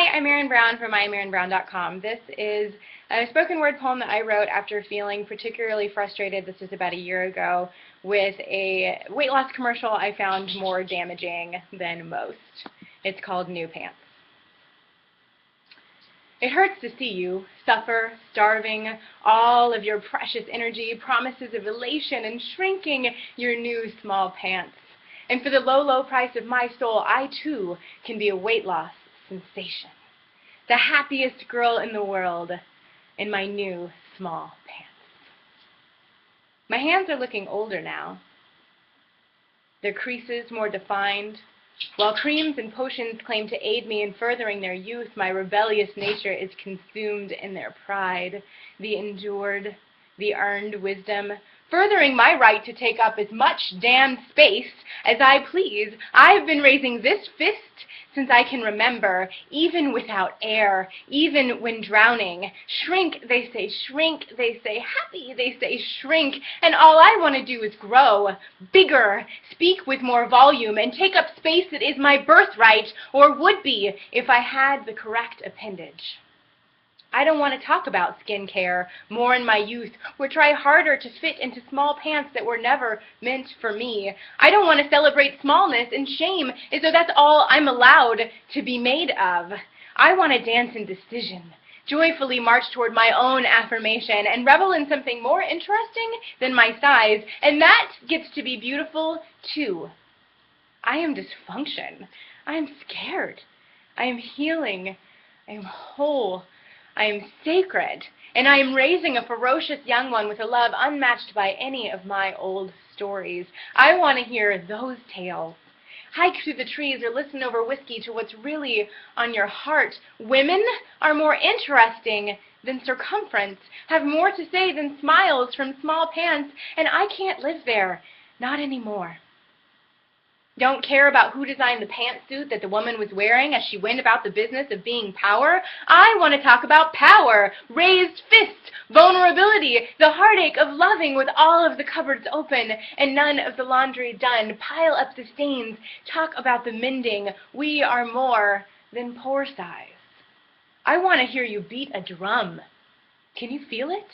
Hi, I'm Erin Brown from IamErinBrown.com. This is a spoken word poem that I wrote after feeling particularly frustrated, this was about a year ago, with a weight loss commercial I found more damaging than most. It's called New Pants. It hurts to see you suffer, starving, all of your precious energy, promises of elation, and shrinking your new small pants. And for the low, low price of my soul, I too can be a weight loss sensation. The happiest girl in the world in my new small pants. My hands are looking older now. Their creases more defined. While creams and potions claim to aid me in furthering their youth, my rebellious nature is consumed in their pride, the endured, the earned wisdom, furthering my right to take up as much damn space as I please. I've been raising this fist since I can remember, even without air, even when drowning. Shrink, they say, happy, they say, shrink, and all I want to do is grow, bigger, speak with more volume, and take up space that is my birthright, or would be if I had the correct appendage. I don't want to talk about skincare more in my youth, or try harder to fit into small pants that were never meant for me. I don't want to celebrate smallness and shame as though that's all I'm allowed to be made of. I want to dance in decision, joyfully march toward my own affirmation, and revel in something more interesting than my size, and that gets to be beautiful too. I am dysfunction. I am scared. I am healing. I am whole. I am sacred, and I am raising a ferocious young one with a love unmatched by any of my old stories. I want to hear those tales. Hike through the trees or listen over whiskey to what's really on your heart. Women are more interesting than circumference, have more to say than smiles from small pants, and I can't live there, not anymore. Don't care about who designed the pantsuit that the woman was wearing as she went about the business of being power. I want to talk about power, raised fists, vulnerability, the heartache of loving with all of the cupboards open and none of the laundry done. Pile up the stains, talk about the mending. We are more than pore size. I want to hear you beat a drum. Can you feel it?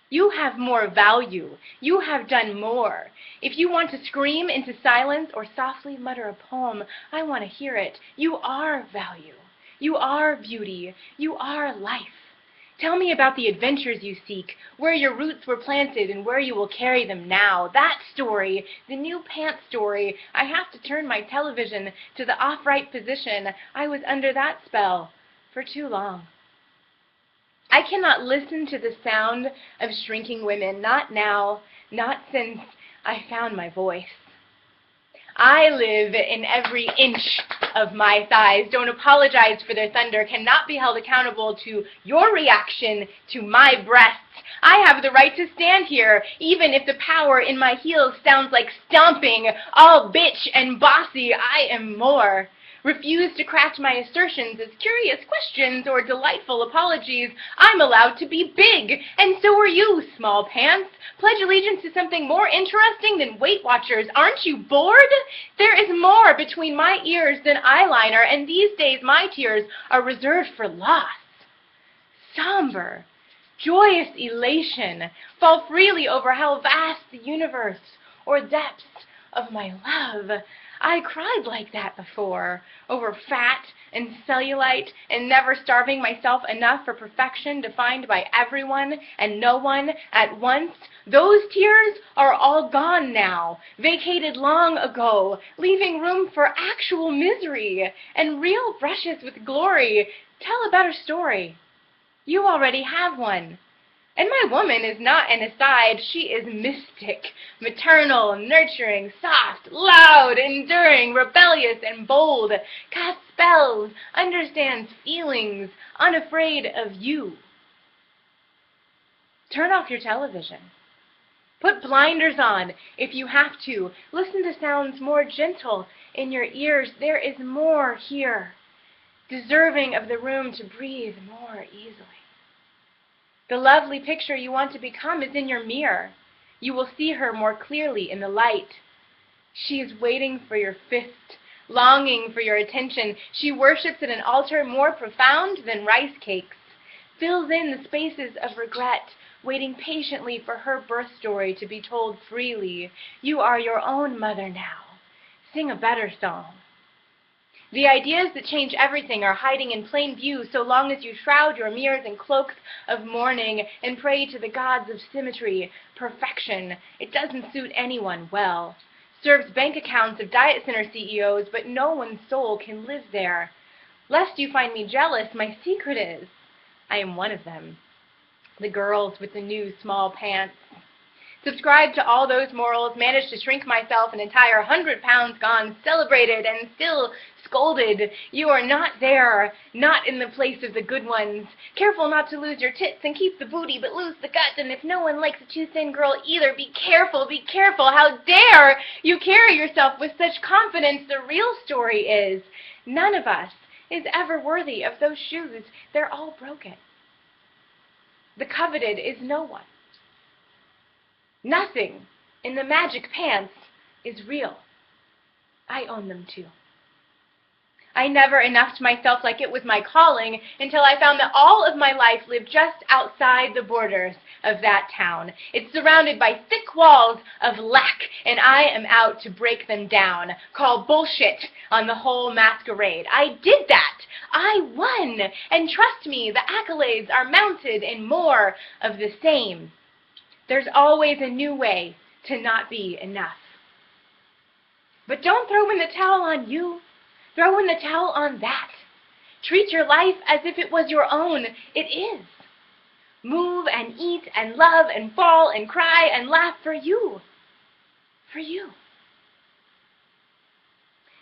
You have more value. You have done more. If you want to scream into silence or softly mutter a poem, I want to hear it. You are value. You are beauty. You are life. Tell me about the adventures you seek, where your roots were planted and where you will carry them now. That story, the new pants story. I have to turn my television to the off-right position. I was under that spell for too long. I cannot listen to the sound of shrinking women, not now, not since I found my voice. I live in every inch of my thighs. Don't apologize for their thunder, cannot be held accountable to your reaction to my breasts. I have the right to stand here, even if the power in my heels sounds like stomping, all bitch and bossy. I am more. Refuse to craft my assertions as curious questions or delightful apologies. I'm allowed to be big, and so are you, small pants. Pledge allegiance to something more interesting than Weight Watchers. Aren't you bored? There is more between my ears than eyeliner, and these days my tears are reserved for loss. Somber, joyous elation fall freely over how vast the universe or depths of my love. I cried like that before, over fat and cellulite and never starving myself enough for perfection defined by everyone and no one at once. Those tears are all gone now, vacated long ago, leaving room for actual misery and real brushes with glory. Tell a better story. You already have one. And my woman is not an aside. She is mystic, maternal, nurturing, soft, loud, enduring, rebellious, and bold. Casts spells, understands feelings, unafraid of you. Turn off your television. Put blinders on if you have to. Listen to sounds more gentle in your ears. There is more here, deserving of the room to breathe more easily. The lovely picture you want to become is in your mirror. You will see her more clearly in the light. She is waiting for your fist, longing for your attention. She worships at an altar more profound than rice cakes, fills in the spaces of regret, waiting patiently for her birth story to be told freely. You are your own mother now. Sing a better song. The ideas that change everything are hiding in plain view so long as you shroud your mirrors in cloaks of mourning and pray to the gods of symmetry, perfection. It doesn't suit anyone well. Serves bank accounts of diet center CEOs, but no one's soul can live there. Lest you find me jealous, my secret is, I am one of them. The girls with the new small pants. Subscribe to all those morals, managed to shrink myself an entire 100 pounds gone, celebrated and still scolded. You are not there, not in the place of the good ones. Careful not to lose your tits and keep the booty, but lose the gut. And if no one likes a too thin girl either, be careful, be careful. How dare you carry yourself with such confidence? The real story is, none of us is ever worthy of those shoes. They're all broken. The coveted is no one. Nothing in the magic pants is real. I own them too. I never enoughed myself like it was my calling until I found that all of my life lived just outside the borders of that town. It's surrounded by thick walls of lack, and I am out to break them down. Call bullshit on the whole masquerade. I did that. I won. And trust me, the accolades are mounted in more of the same. There's always a new way to not be enough. But don't throw in the towel on you. Throw in the towel on that. Treat your life as if it was your own. It is. Move and eat and love and fall and cry and laugh for you. For you.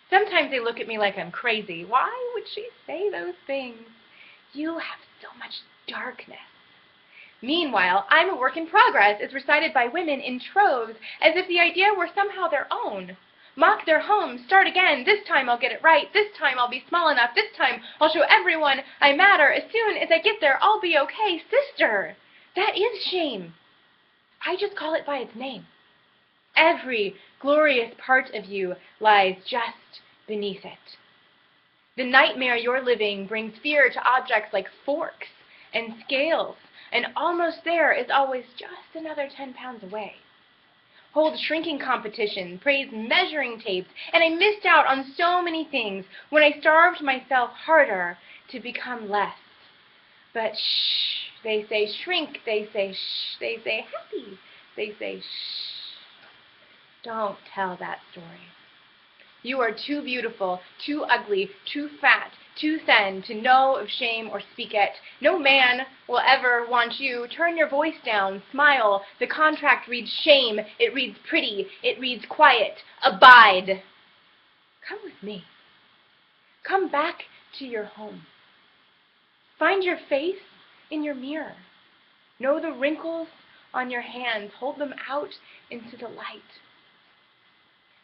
Sometimes they look at me like I'm crazy. Why would she say those things? You have so much darkness. Meanwhile, I'm a work in progress, as recited by women in troves, as if the idea were somehow their own. Mock their homes, start again, this time I'll get it right, this time I'll be small enough, this time I'll show everyone I matter, as soon as I get there I'll be okay. Sister, that is shame. I just call it by its name. Every glorious part of you lies just beneath it. The nightmare you're living brings fear to objects like forks and scales, and almost there is always just another 10 pounds away. Hold shrinking competition, praise measuring tapes, and I missed out on so many things when I starved myself harder to become less. But shh, they say shrink, they say shh, they say happy, they say shh. Don't tell that story. You are too beautiful, too ugly, too fat, too thin to know of shame or speak it. No man will ever want you. Turn your voice down, smile. The contract reads shame. It reads pretty. It reads quiet. Abide. Come with me. Come back to your home. Find your face in your mirror. Know the wrinkles on your hands. Hold them out into the light.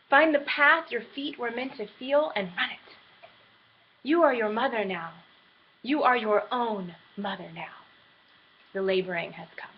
Find the path your feet were meant to feel and run it. You are your mother now. You are your own mother now. The laboring has come.